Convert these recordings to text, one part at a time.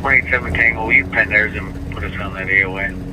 27 Tango, will you pen theirs and put us on that AOA?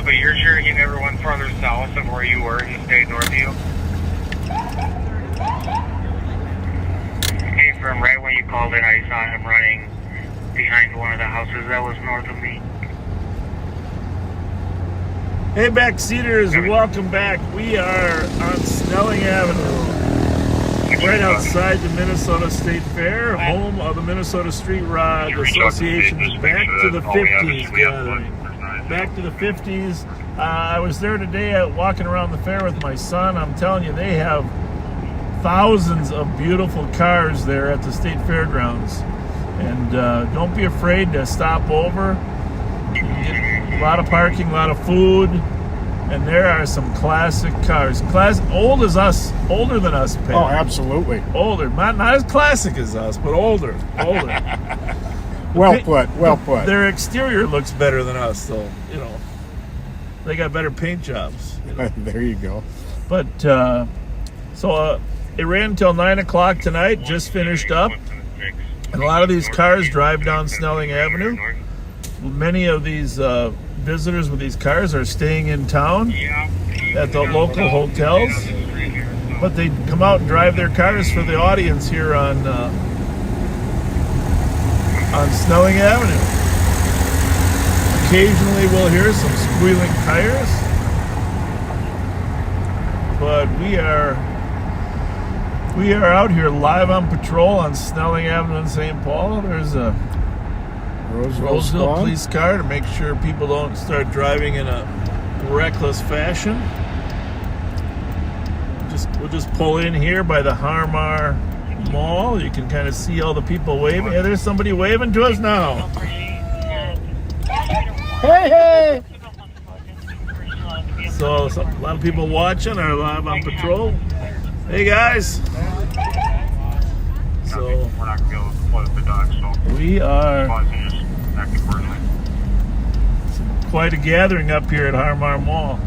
But you're sure he never went farther south of where you were? He stayed north of you? Hey, from right when you called in, I saw him running behind one of the houses that was north of me. Hey, backseaters, welcome back. We are on Snelling Avenue, right outside the Minnesota State Fair, home of the Minnesota Street Rod Association's Back to the 50s gathering. Back to the 50s. I was there today walking around the fair with my son. I'm telling you, they have thousands of beautiful cars there at the state fairgrounds. And don't be afraid to stop over. You can get a lot of parking, a lot of food. And there are some classic cars. Older than us, Pat. Oh, absolutely. Older. Not as classic as us, but older. Well put. Their exterior looks better than us, though. You know, they got better paint jobs. You know? There you go. But so it ran until 9 o'clock tonight. Just finished up, and a lot of these cars drive down Snelling Avenue. Many of these visitors with these cars are staying in town at the local hotels, but they come out and drive their cars for the audience here on Snelling Avenue. Occasionally we'll hear some squealing tires, but we are out here live on patrol on Snelling Avenue in St. Paul. There's a Roseville police car to make sure people don't start driving in a reckless fashion. We'll just pull in here by the Harmar Mall. You can kind of see all the people waving. Yeah, there's somebody waving to us now. Hey! So a lot of people watching are live on patrol. Hey guys. So we're not going to be able to close the dock, so we are quite a gathering up here at Harmar Mall.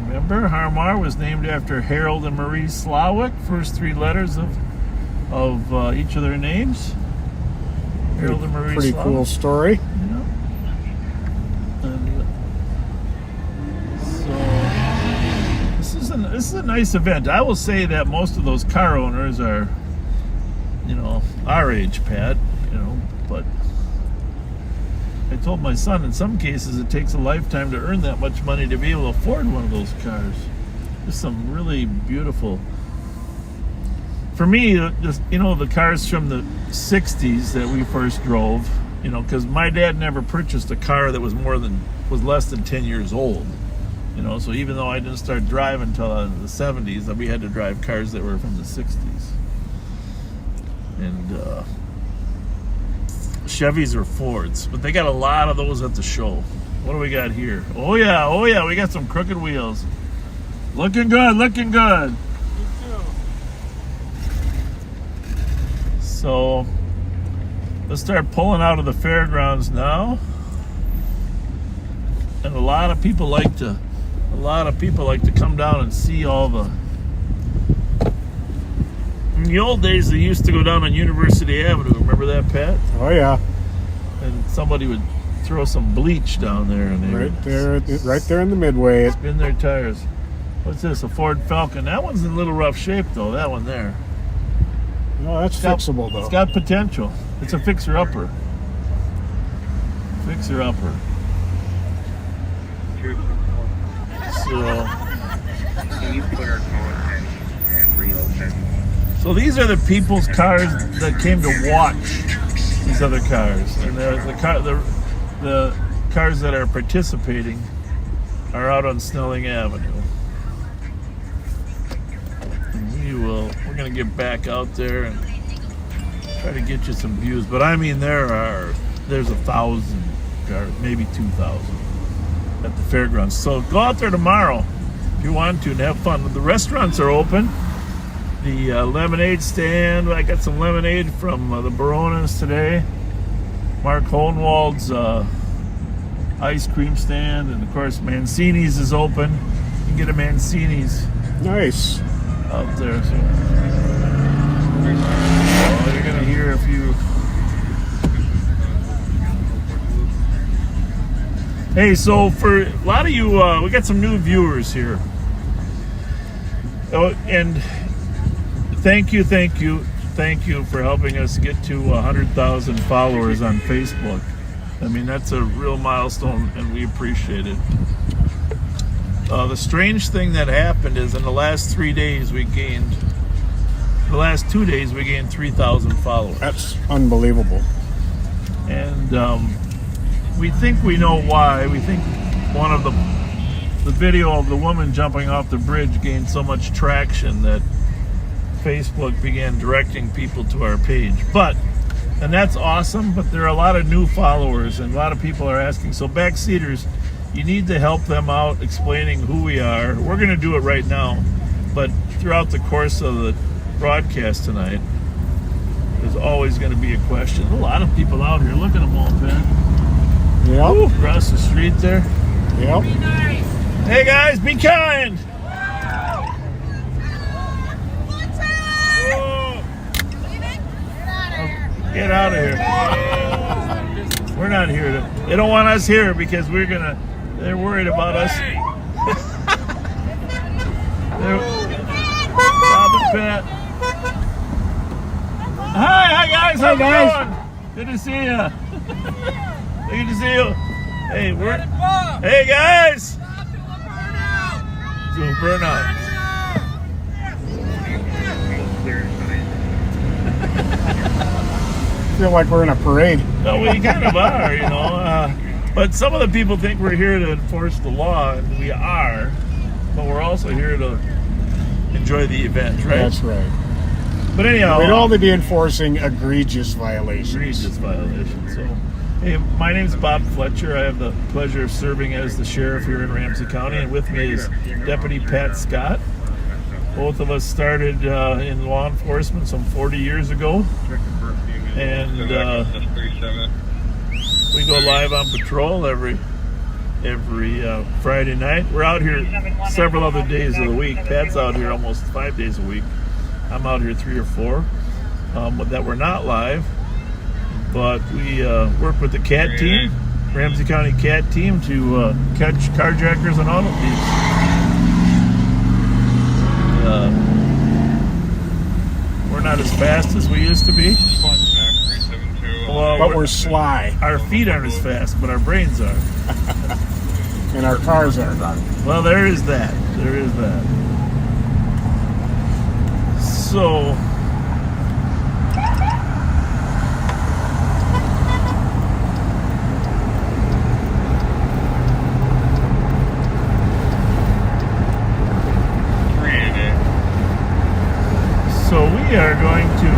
Remember, Harmar was named after Harold and Marie Slawick. First three letters of each of their names. Harold and Marie Pretty Slawick. Cool story. Yeah. And so this is a nice event. I will say that most of those car owners are, our age, Pat. But I told my son in some cases it takes a lifetime to earn that much money to be able to afford one of those cars. There's some really beautiful. For me, the cars from the 60s that we first drove, because my dad never purchased a car that was less than 10 years old. So even though I didn't start driving until the 70s, we had to drive cars that were from the 60s. And Chevys or Fords, but they got a lot of those at the show. What do we got here? Oh yeah, we got some crooked wheels. Looking good. You too. So let's start pulling out of the fairgrounds now. And a lot of people like to come down and see all the. In the old days, they used to go down on University Avenue. Remember that, Pat? Oh yeah. And somebody would throw some bleach down there, and they right there in the midway. spin their tires. What's this? A Ford Falcon. That one's in a little rough shape, though. That one there. No, that's fixable though. It's got potential. It's a fixer-upper. So. Can you put our code and reload it? So these are the people's cars that came to watch these other cars, and the cars that are participating are out on Snelling Avenue. And we're gonna get back out there and try to get you some views. But I mean, there's 1,000 cars, maybe 2,000 at the fairgrounds. So go out there tomorrow if you want to and have fun. The restaurants are open. The lemonade stand, I got some lemonade from the Baronas today. Mark Hohenwald's ice cream stand, and of course Mancini's is open. You can get a Mancini's Nice. out there. So you're gonna hear a few. Hey, so for a lot of you, we got some new viewers here. Oh, and thank you for helping us get to 100,000 followers on Facebook. I mean, that's a real milestone, and we appreciate it. The strange thing that happened is in the last 2 days, we gained 3,000 followers. That's unbelievable. And we think we know why. We think one of the video of the woman jumping off the bridge gained so much traction that Facebook began directing people to our page. And that's awesome, but there are a lot of new followers, and a lot of people are asking, so backseaters, you need to help them out explaining who we are. We're going to do it right now, but throughout the course of the broadcast tonight, there's always going to be a question. A lot of people out here. Look at them all, Ben. Yep. Ooh, across the street there. Yep. Hey guys, be kind. Get out of here. We're not here to. They don't want us here because they're worried about us. Bob and Pat. Hi guys. How you doing? Good to see you. Good to see you. Hey, hey guys. To a burnout. I feel like we're in a parade. No, we kind of are, you know. But some of the people think we're here to enforce the law, and we are. But we're also here to enjoy the event, right? That's right. But anyhow, We'd only be enforcing egregious violations. egregious violation. So, hey, my name's Bob Fletcher. I have the pleasure of serving as the sheriff here in Ramsey County, and with me is Deputy Pat Scott. Both of us started in law enforcement some 40 years ago, and we go live on patrol every Friday night. We're out here several other days of the week. Pat's out here almost 5 days a week. I'm out here 3 or 4 that we're not live, but we work with the CAT team, Ramsey County CAT team, to catch carjackers and auto thieves. We're not as fast as we used to be. Well, But we're sly. our feet aren't as fast, but our brains are. And our cars are. Well, there is that. There is that. So, we are going to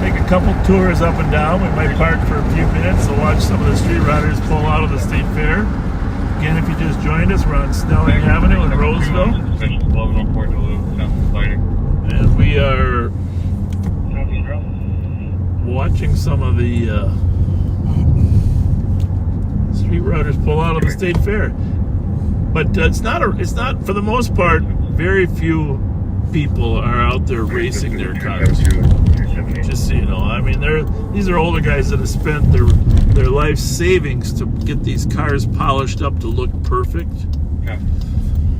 make a couple tours up and down. We might park for a few minutes to watch some of the street riders pull out of the state fair. Again, if you just joined us, we're on Snelling Avenue in Roseville. And we are watching some of the street riders pull out of the state fair. But it's not for the most part, very few people are out there racing their cars. Just so you know, I mean, these are older guys that have spent their life savings to get these cars polished up to look perfect. Yeah.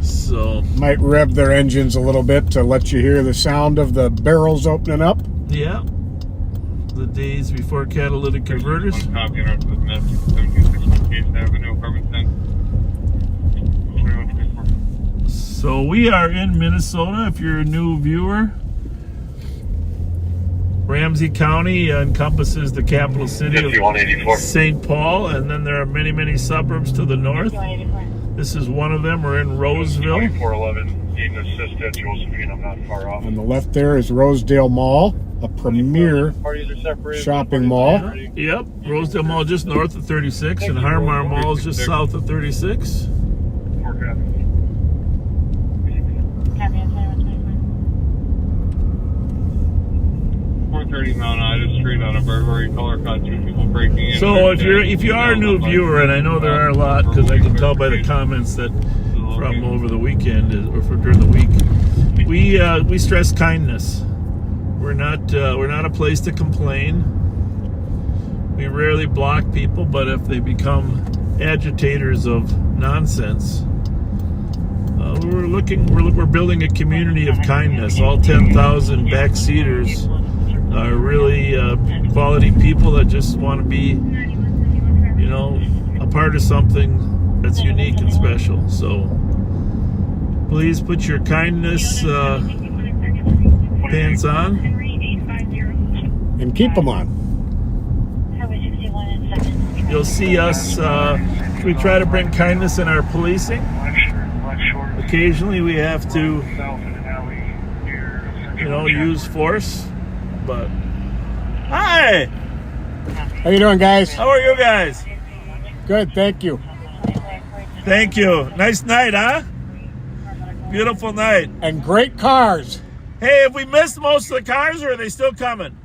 So Might rev their engines a little bit to let you hear the sound of the barrels opening up. yeah, the days before catalytic converters. Avenue, So we are in Minnesota. If you're a new viewer, Ramsey County encompasses the capital city of 5184. St. Paul, and then there are many, many suburbs to the north. This is one of them. We're in Roseville. 2411. Need an assist at Josephine. I'm not far off. On the left there is Rosedale Mall, a premier Parties are separated. shopping mall. Yep, Rosedale Mall just north of 36, and Harmar Mall is just south of 36. 430 Mount Ida Street on a Burberry color caught 2 people breaking in. So if you are a new viewer, and I know there are a lot because I can tell by the comments that from over the weekend or during the week, we stress kindness. We're not a place to complain. We rarely block people, but if they become agitators of nonsense, we're building a community of kindness. All 10,000 backseaters are really quality people that just want to be, a part of something that's unique and special. So please put your kindness pants on And keep them on. You'll see us, we try to bring kindness in our policing. Occasionally we have to, use force, but... Hi! How you doing, guys? How are you guys? Good, thank you. Thank you. Nice night, huh? Beautiful night. And great cars. Hey, have we missed most of the cars, or are they still coming?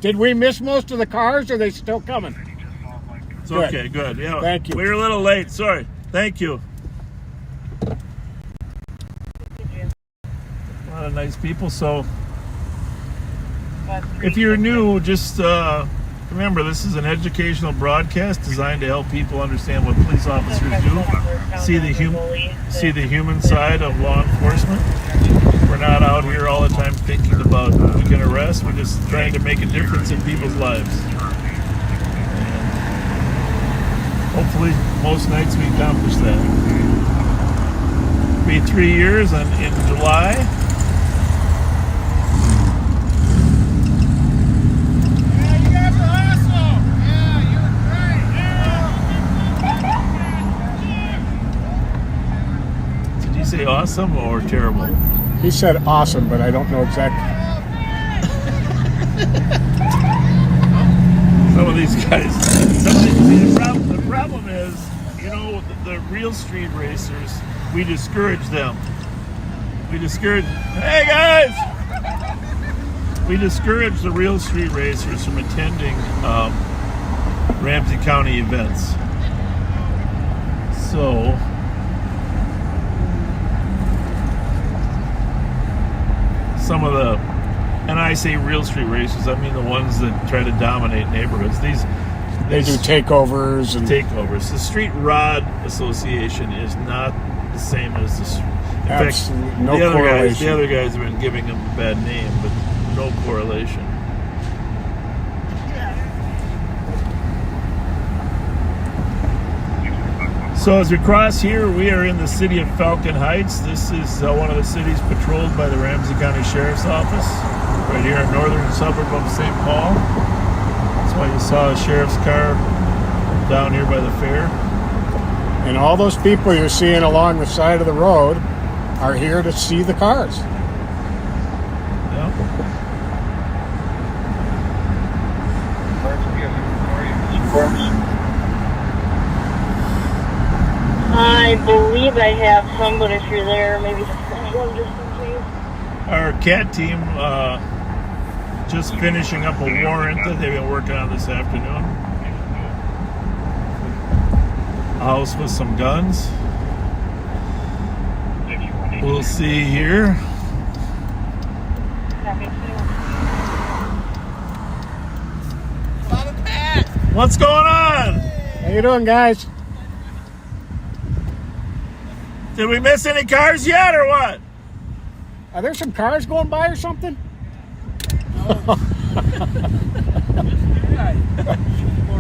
Did we miss most of the cars, or are they still coming? It's Good. okay, good. Yeah, Thank you. We were a little late. Sorry. Thank you. A lot of nice people. So, if you're new, just remember this is an educational broadcast designed to help people understand what police officers do. See the human side of law enforcement. We're not out here all the time thinking about who we can arrest. We're just trying to make a difference in people's lives. And hopefully, most nights we accomplish that. It'll be 3 years in July. Yeah, you guys are awesome. Yeah, you're great. Did you say awesome or terrible? He said awesome, but I don't know exactly. Some of these guys. The problem is, the real street racers, we discourage them. Hey guys! We discourage the real street racers from attending Ramsey County events. So, some of the, and I say real street racers, I mean the ones that try to dominate neighborhoods. They do takeovers and takeovers. The Street Rod Association is not the same as the. In Absolutely fact, no the correlation. other guys have been giving them a bad name, but no correlation. So as we cross here, we are in the city of Falcon Heights. This is one of the cities patrolled by the Ramsey County Sheriff's Office, right here in northern suburb of St. Paul. That's why you saw a sheriff's car down here by the fair. And all those people you're seeing along the side of the road are here to see the cars. Yeah. I believe I have some, but if you're there, maybe just one just in case. Our CAT team just finishing up a warrant that they've been working on this afternoon. A house with some guns. We'll see here. What's going on? How you doing, guys? Did we miss any cars yet or what? Are there some cars going by or something? More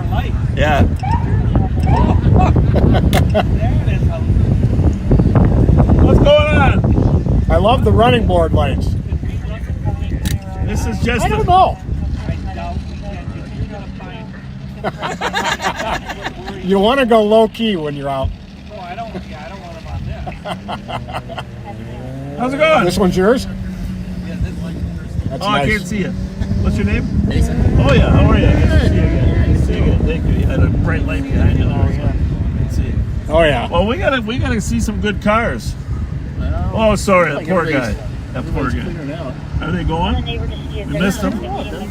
light. Yeah. What's going on? I love the running board lights. This is just I don't know. You want to go low key when you're out. Oh, I don't want him on this. How's it going? This one's yours? Yeah, this one. That's Oh, nice. I can't see you. What's your name? Jason. Oh yeah, how are you? Good to see you again. Good to see you again. Thank you. You had a bright light behind you. Oh yeah. Good to see you. Oh, yeah. Well, we gotta see some good cars. Oh, sorry, that poor guy. That poor guy. Are they going? You missed them?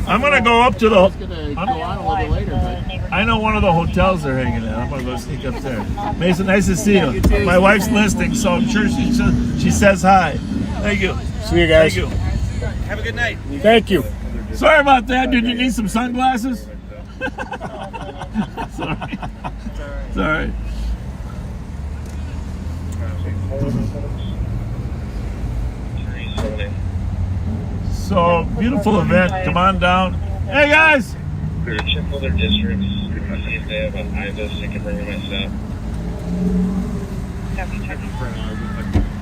I'm gonna go up to the. I know one of the hotels they're hanging at. I'm gonna go sneak up there. Mason, nice to see you. My wife's listening, so I'm sure she says hi. Thank you. See you guys. Thank you. Have a good night. Thank you. Sorry about that. Did you need some sunglasses? Sorry. It's all right. So, beautiful event. Come on down. Hey, guys. We're check other districts. See if they have an IVIS. I can bring myself.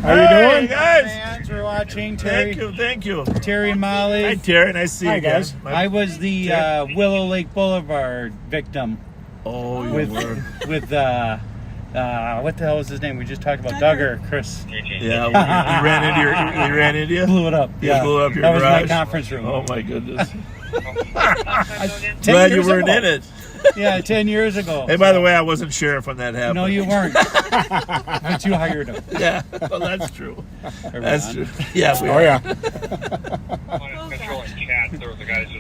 How you Hey, doing? guys. Fans are watching. Terry, Thank you. Terry and Molly. Hi, Terry. Nice to see you Hi, again. guys. I was the Willow Lake Boulevard victim Oh, you with were. what the hell was his name? We just talked about Duggar, Chris. Yeah, we ran into you. Blew it up. You Yeah, blew up your that was garage. my conference room. Oh my goodness. 10 Glad you years weren't ago. in it. Yeah, 10 years ago. Hey, by the way, I wasn't sheriff when that happened. No, you weren't. But you hired him. Yeah, well, that's true. Are we That's on? true. Yeah, we Oh, are. yeah.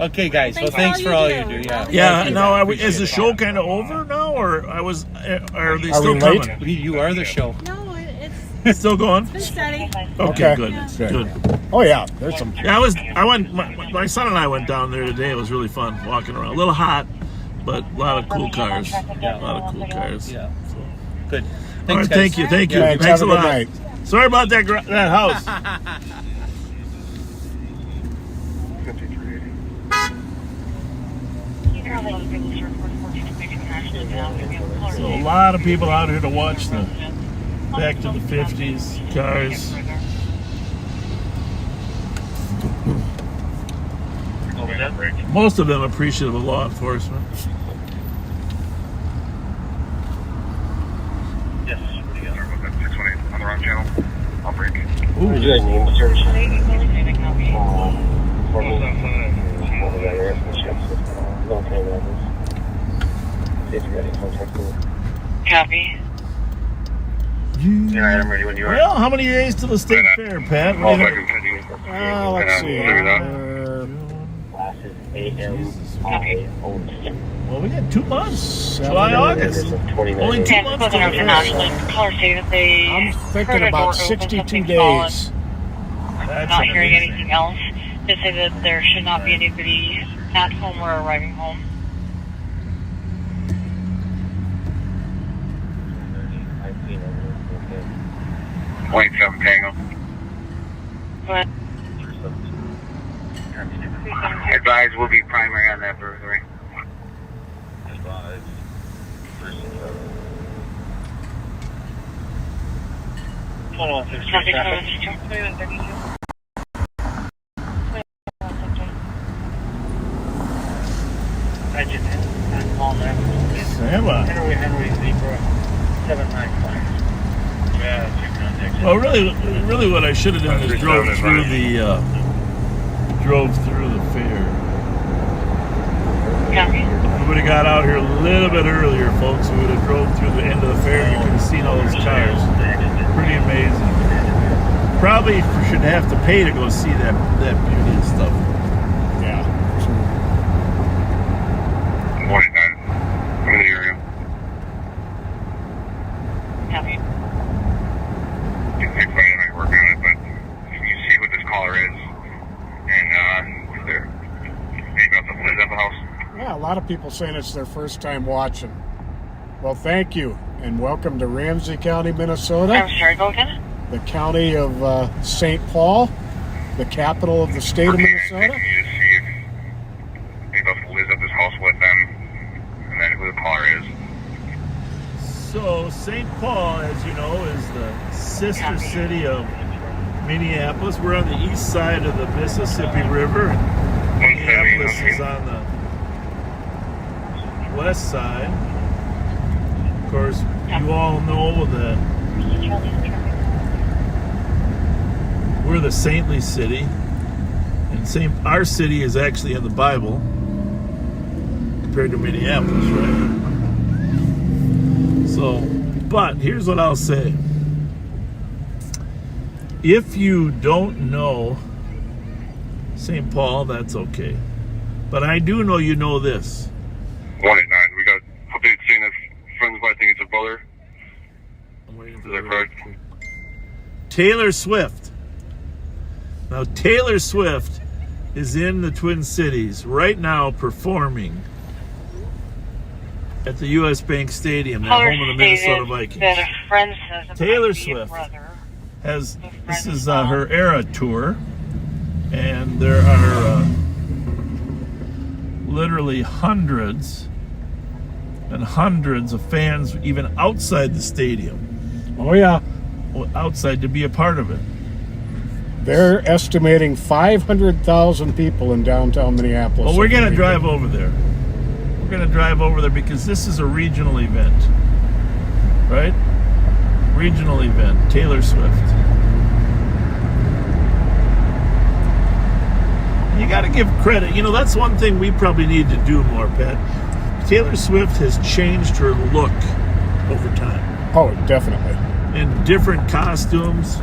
Okay, guys. Well, thanks for all you do. Yeah. Yeah. Thank you. Now, is the show kind of over now, or are they Are still we late? coming? You are the show. No, it's It's still going. been steady. Okay, Okay. good. Good. Good. Oh, yeah. There's some. Yeah, I went. My son and I went down there today. It was really fun walking around. A little hot, but a lot of cool cars. Yeah. A lot of cool cars. Yeah. Good. All Thanks, right, guys. thank you. Thanks. Thanks Have a a good lot. night. Sorry about that house. So a lot of people out here to watch the back to the 50s cars. Most of them appreciative of law enforcement. Yes. What do you got? 618 on the wrong channel. I'll break. Ooh. Do you guys need the service? Copy. Yeah, I'm ready when you are. Well, how many days till the state fair, Pat? What do you think? Let's see. Well, we got 2 months. 7 July, August. Only 2 Yeah, months Southern till the Ocean fair. National Color say that they I'm heard thinking a about door open, 62 something fallen. days. That's Not hearing amazing. anything else. They say that there should not be anybody at home or arriving home. Point 7 Tango. But Advise will be primary on that burglary. traffic comes Samba. Well, really, what I should have done is drove through the fair. Copy. If we would have got out here a little bit earlier, folks, we would have drove through the end of the fair. You could have seen all those cars. Pretty amazing. Probably should have to pay to go see that beauty and stuff. Yeah. Morning 9. I'm in the area. Copy. It's Friday night working on it, but you see who this caller is. And they're about to live at the house. Yeah, a lot of people saying it's their first time watching. Well, thank you, and welcome to Ramsey County, Minnesota, I'm sorry, go again? the county of St. Paul, the capital of the state of You Minnesota. just see if anybody lives at this house with them, and then who the caller is. So St. Paul, as you know, is the sister city of Minneapolis. We're on the east side of the Mississippi River. Minneapolis is on the west side. Of course, you all know that we're the saintly city, and our city is actually in the Bible compared to Minneapolis, right? So, but here's what I'll say. If you don't know St. Paul, that's okay. But I do know you know this. 189. We got updated saying that friends might think it's a brother. I'm waiting for Is that correct? Taylor Swift. Now, Taylor Swift is in the Twin Cities right now performing at the U.S. Bank Stadium, the home of the Minnesota Vikings. That a friend says it Taylor might be a Swift brother. this is her Era tour, and there are literally hundreds and hundreds of fans even outside the stadium. Oh, yeah. Outside to be a part of it. They're estimating 500,000 people in downtown Minneapolis. Well, we're going to drive over there. We're going to drive over there because this is a regional event, right? Regional event, Taylor Swift. You got to give credit. You know, that's one thing we probably need to do more, Pat. Taylor Swift has changed her look over time. Oh, definitely. In different costumes,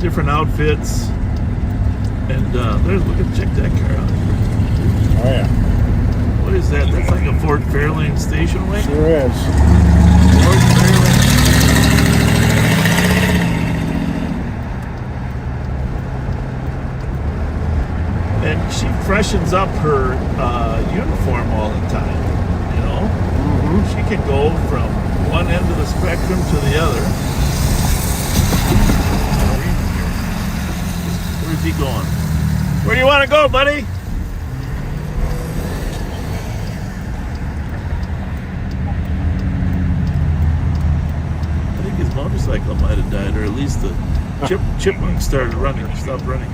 different outfits. And check that car out. Oh, yeah. What is that? That's like a Fort Fairlane station wagon? Sure is. Fort Fairlane. And she freshens up her uniform all the time, you know? Mm-hmm. She can go from one end of the spectrum to the other. Where's he going? Where do you want to go, buddy? I think his motorcycle might have died, or at least the chipmunk stopped running.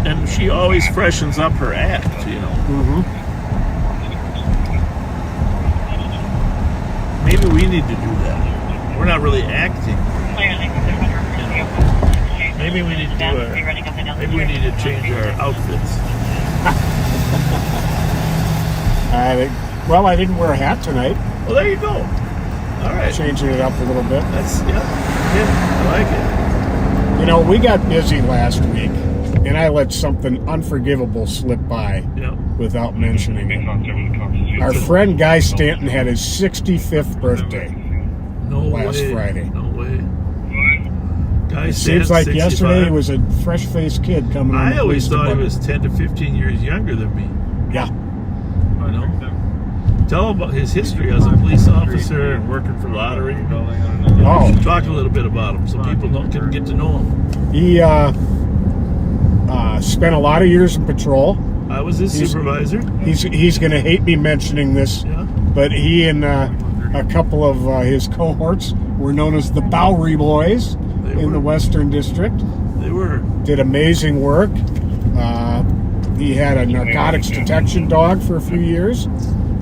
And she always freshens up her act, you know. Mm-hmm. Maybe we need to do that. We're not really acting. You know. Maybe we need to change our outfits. I didn't wear a hat tonight. Well, there you go. All right. Changing it up a little bit. Yeah, I like it. You know, we got busy last week, and I let something unforgivable slip by without mentioning it. Our friend Guy Stanton had his 65th birthday last Friday. No way. Guy It seems like 65. yesterday he was a fresh-faced kid coming in. I always thought he was 10 to 15 years younger than me. Yeah. You know? Tell him about his history as a police officer and working for lottery. Talk a little bit about him so people can get to know him. He spent a lot of years in patrol. I was his supervisor. He's going to hate me mentioning this, but he and a couple of his cohorts were known as the Bowery Boys in the Western District. They were. Did amazing work. He had a narcotics detection dog for a few years.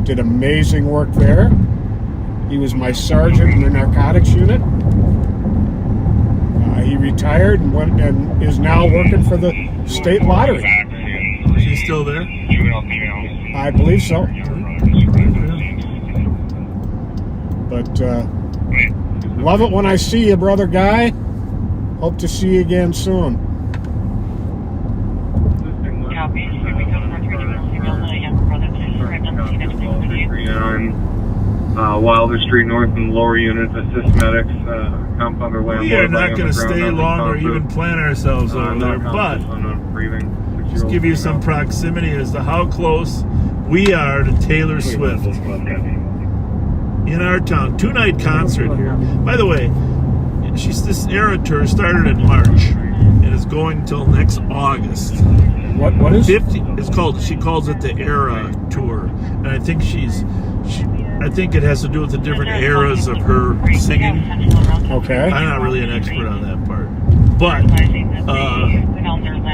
Did amazing work there. He was my sergeant in the narcotics unit. He retired and is now working for the state lottery. Is he still there? I believe so. But love it when I see you, brother Guy. Hope to see you again soon. Wilder Street North and lower units, assist medics, compounder way. We are not going to stay long or even plan ourselves over there, but just give you some proximity as to how close we are to Taylor Swift in our town. 2-night concert here. By the way, this Era tour started in March and is going till next August. What is 50? It's called. She calls it the Era tour, and I think I think it has to do with the different eras of her singing. okay? I'm not really an expert on that part. But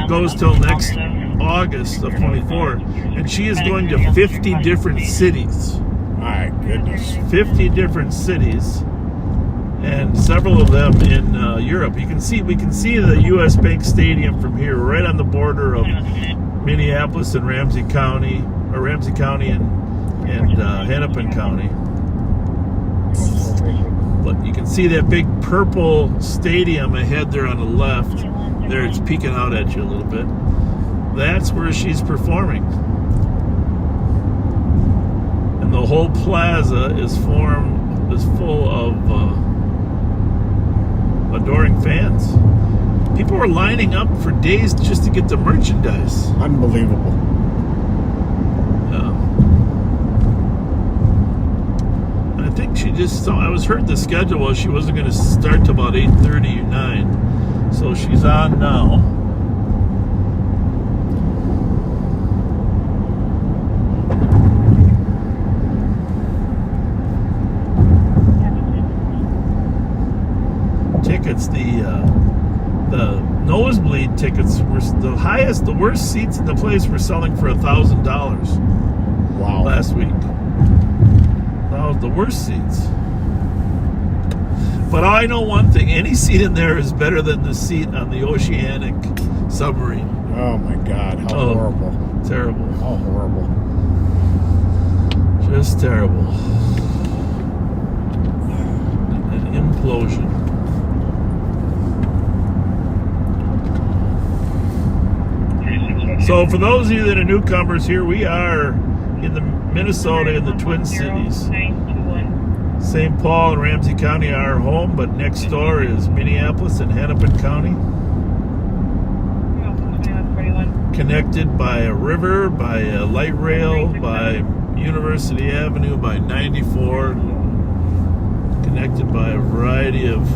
goes till next August of 24, and she is going to 50 different cities. My goodness. 50 different cities, and several of them in Europe. We can see the U.S. Bank Stadium from here, right on the border of Minneapolis and Ramsey County and Hennepin County. But you can see that big purple stadium ahead there on the left. There, it's peeking out at you a little bit. That's where she's performing. And the whole plaza is full of adoring fans. People are lining up for days just to get the merchandise. Unbelievable. Yeah. And I think she just saw, I heard the schedule was she wasn't going to start till about 8:30 or 9. So she's on now. Tickets, the nosebleed tickets were the worst seats in the place were selling for $1,000. Wow. Last week. That was the worst seats. But I know one thing, any seat in there is better than the seat on the Oceanic submarine. Oh my God, how horrible. Terrible. How horrible. Just terrible. An implosion. So for those of you that are newcomers here, we are in the Minnesota in the Twin Cities. St. Paul and Ramsey County are our home, but next door is Minneapolis and Hennepin County. Connected by a river, by a light rail, by University Avenue, by 94. Connected by a variety of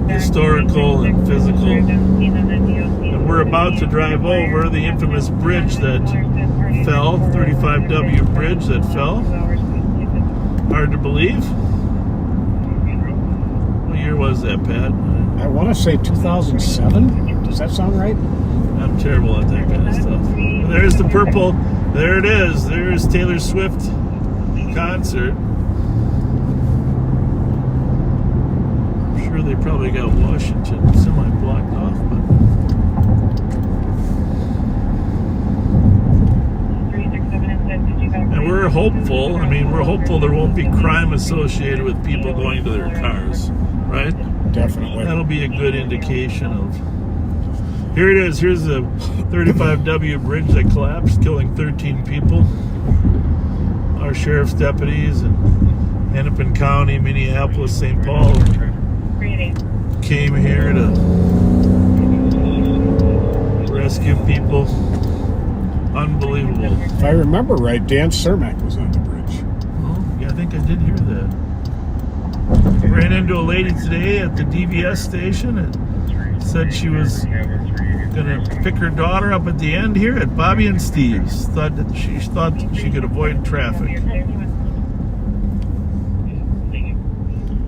historical and physical. And we're about to drive over the infamous bridge that fell, 35W bridge that fell. Hard to believe. What year was that, Pat? I want to say 2007. Does that sound right? I'm terrible at that kind of stuff. There's the purple. There it is. There's Taylor Swift concert. I'm sure they probably got Washington semi-blocked off, but... And we're hopeful. I mean, we're hopeful there won't be crime associated with people going to their cars, right? Definitely. That'll be a good indication of... Here it is. Here's the 35W bridge that collapsed, killing 13 people. Our sheriff's deputies in Hennepin County, Minneapolis, St. Paul came here to rescue people. Unbelievable. If I remember right, Dan Cermak was on the bridge. Oh, yeah, I think I did hear that. Ran into a lady today at the DVS station and said she was going to pick her daughter up at the end here at Bobby and Steve's. Thought that she could avoid traffic.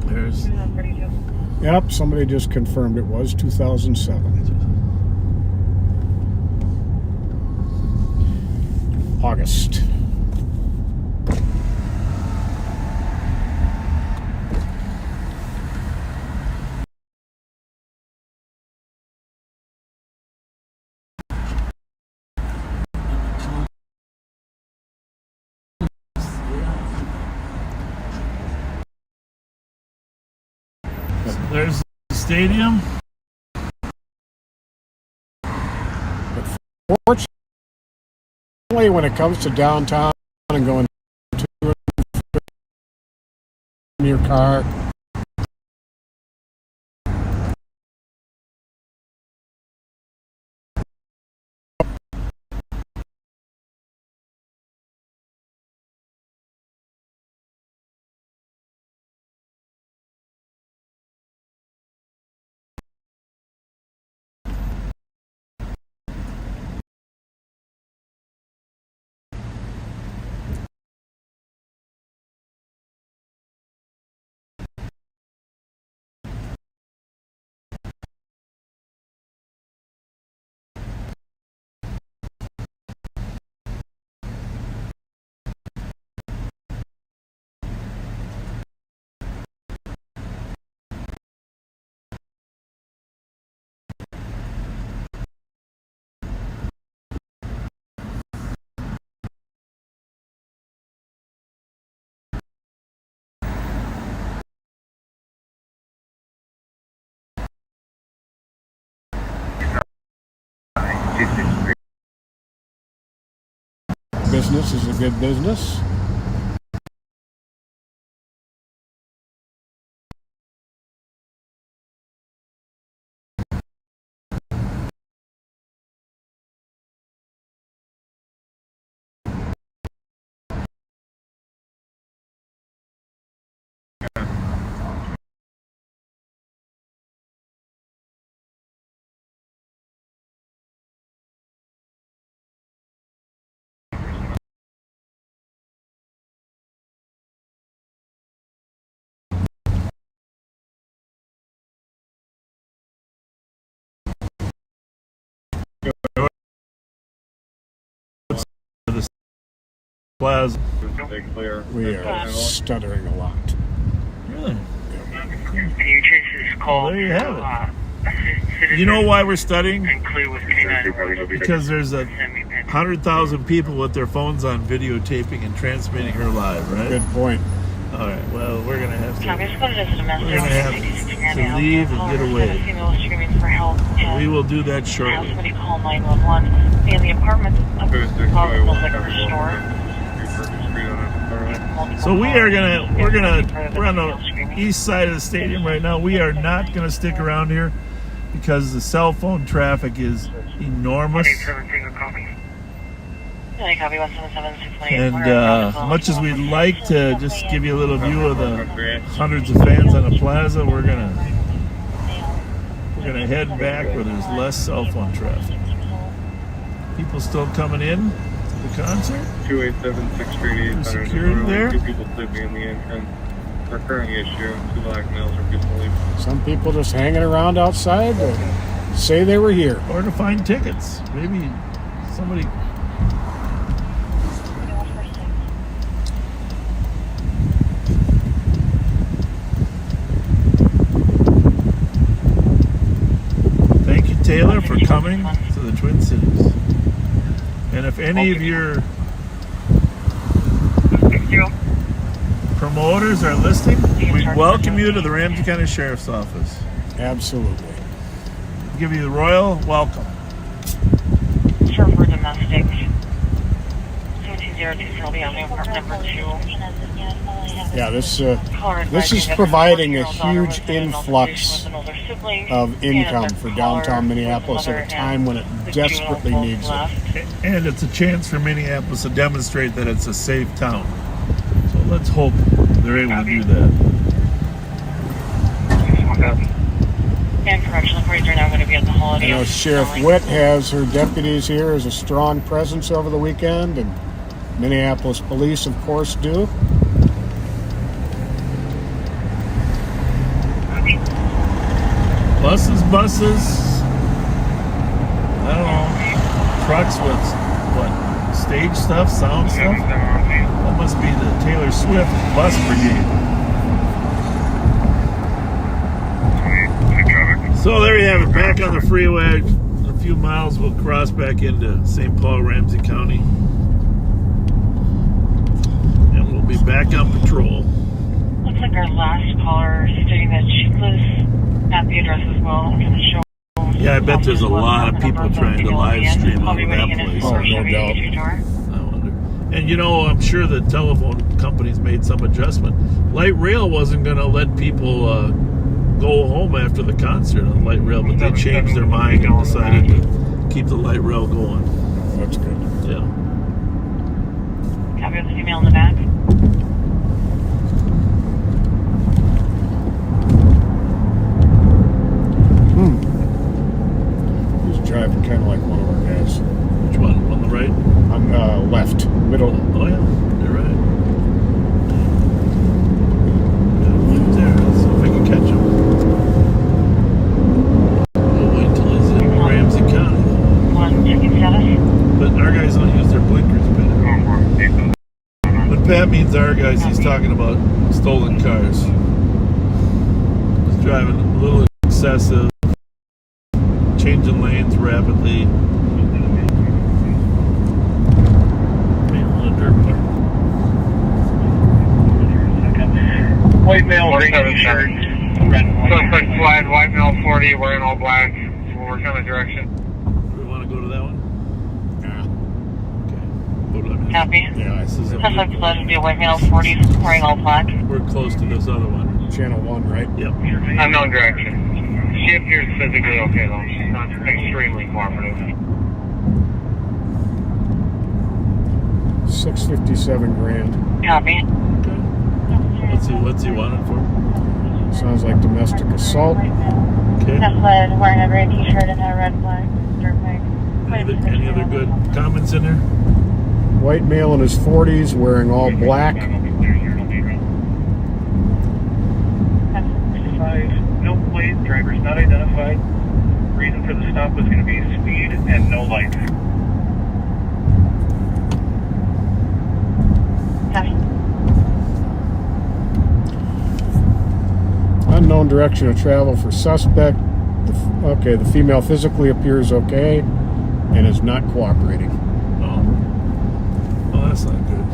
There's... Yep, somebody just confirmed it was 2007. August. There's the stadium. Fortunately, when it comes to downtown and going to and from your car, business is a good business. Plaza. We are stuttering a lot. Really? Can you trace this call? Well, there you have it. You know why we're studying? And clear with K9. Because there's 100,000 people with their phones on videotaping and transmitting her live, right? Good point. All right. Well, we're gonna have to. We're gonna have to leave and get away. We will do that shortly. Somebody call 911. In the apartment, smells like a store. So we're on the east side of the stadium right now. We are not gonna stick around here because the cell phone traffic is enormous. And much as we'd like to just give you a little view of the hundreds of fans on the plaza, we're gonna head back where there's less cell phone traffic. People still coming in to the concert. 287 6th Street East. Security there. 2 people sleeping in the entrance. Recurring issue. 2 black males repeatedly. Some people just hanging around outside to say they were here. Or to find tickets. Maybe somebody. Thank you, Taylor, for coming to the Twin Cities. And if any of your promoters are listening, we welcome you to the Ramsey County Sheriff's Office. Absolutely. Give you the royal welcome. Sure, for domestic. 1702 Selby Avenue, apartment number 2. Yeah, this is providing a huge influx of income for downtown Minneapolis at a time when it desperately needs it. And it's a chance for Minneapolis to demonstrate that it's a safe town. So let's hope they're able to do that. And correctional authorities are now going to be at the holiday. I know Sheriff Witt has her deputies here as a strong presence over the weekend, and Minneapolis police, of course, do. Buses. I don't know. Trucks with what? Stage stuff, sound stuff. That must be the Taylor Swift bus brigade. So there you have it. Back on the freeway. In a few miles, we'll cross back into St. Paul, Ramsey County, and we'll be back on patrol. Looks like our last caller stating that she lives at the address as well for the show. Yeah, I bet there's a lot of people trying to live stream out of that place. Oh, no doubt. I wonder. And you know, I'm sure the telephone companies made some adjustment. Light rail wasn't going to let people go home after the concert on light rail, but they changed their mind and decided to keep the light rail going. That's good. Yeah. Copy of the email in the back. He's driving kind of like one of our guys. Which one? On the right? On left, middle. Oh yeah, you're right. Right there. Let's see if I can catch him. We'll wait till he's in Ramsey County. One checking status. But our guys don't use their blinkers, Pat. When Pat means our guys, he's talking about stolen cars. He's driving a little excessive, changing lanes rapidly. White male, 47 shirt. Suspect flag, white male 40, wearing all black. We'll work on the direction. Do we want to go to that one? Yeah. Okay. Go to Copy. Yeah, This is Suspect alleged to be a white male, 40s, wearing all black. we're close to this other one. Channel 1, right? Yep. Unknown direction. She appears physically okay, though. She's not extremely cooperative. 657 grand. Copy. Okay. What's he wanted for? Sounds like domestic assault. Okay. Suspect wearing a gray t-shirt and a red flag. Any other good comments in there? White male in his 40s wearing all black. No plate, driver's not identified. Reason for the stop was going to be speed and no lights. Copy. Unknown direction of travel for suspect. Okay, the female physically appears okay and is not cooperating. Oh, that's not good.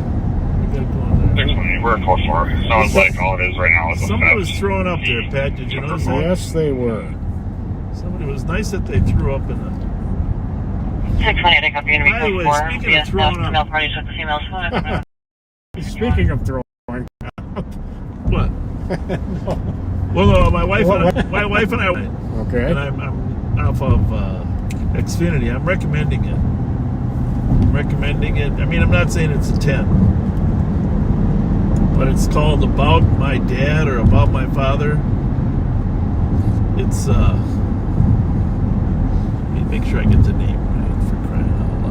We got going there. We're at 4-4. Sounds like all it is right now is a Somebody step. was throwing up there, Pat. Did you notice that? Yes, they were. Somebody was nice that they threw up in the. 620, I think I'll be in By the way, 4. speaking of throwing up- Female parties with the females. Speaking of throwing, What? no. Well, no, my wife What? and I. Okay. And I'm off of Xfinity. I'm recommending it. I mean, I'm not saying it's a 10, but it's called About My Dad or About My Father. It's let me make sure I get the name right, for crying out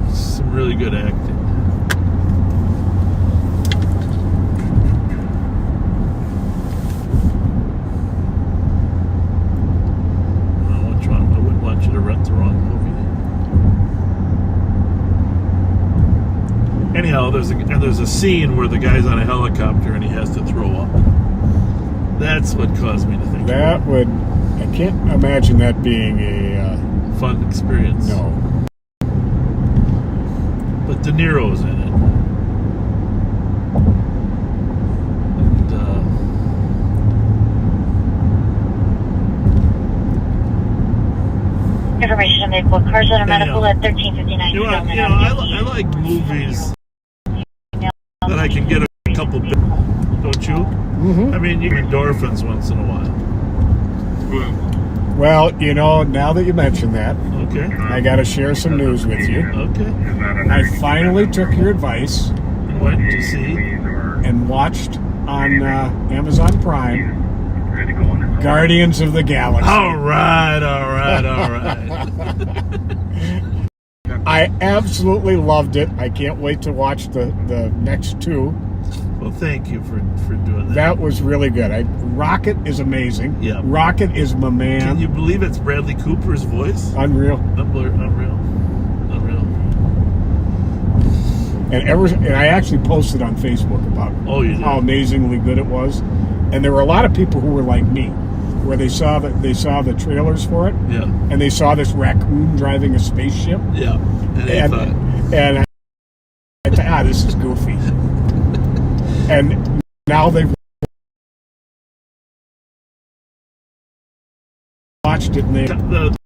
loud. Some really good acting. I wouldn't want you to rent the wrong movie. Anyhow, there's a scene where the guy's on a helicopter and he has to throw up. That's what caused me to think That would, I can't imagine that being a, fun experience. no. But De Niro's in it. And Information on vehicle. Cars that are medical at 1359. I like movies that I can get a couple bit, don't you? Mm-hmm. I mean, you get endorphins once in a while. Well, now that you mention that, Okay. I got to share some news with you. Okay. I finally took your advice Went to see. and watched on Amazon Prime Guardians of the Galaxy. All right. I absolutely loved it. I can't wait to watch the next two. Well, thank you for doing that. That was really good. Rocket is amazing. Yeah. Rocket is my man. Can you believe it's Bradley Cooper's voice? Unreal. Unreal. And I actually posted on Facebook about how amazingly good it was. And there were a lot of people who were like me, where they saw the trailers for it, Yeah. and they saw this raccoon driving a spaceship, Yeah. and I thought, this is goofy. And now they've watched it, and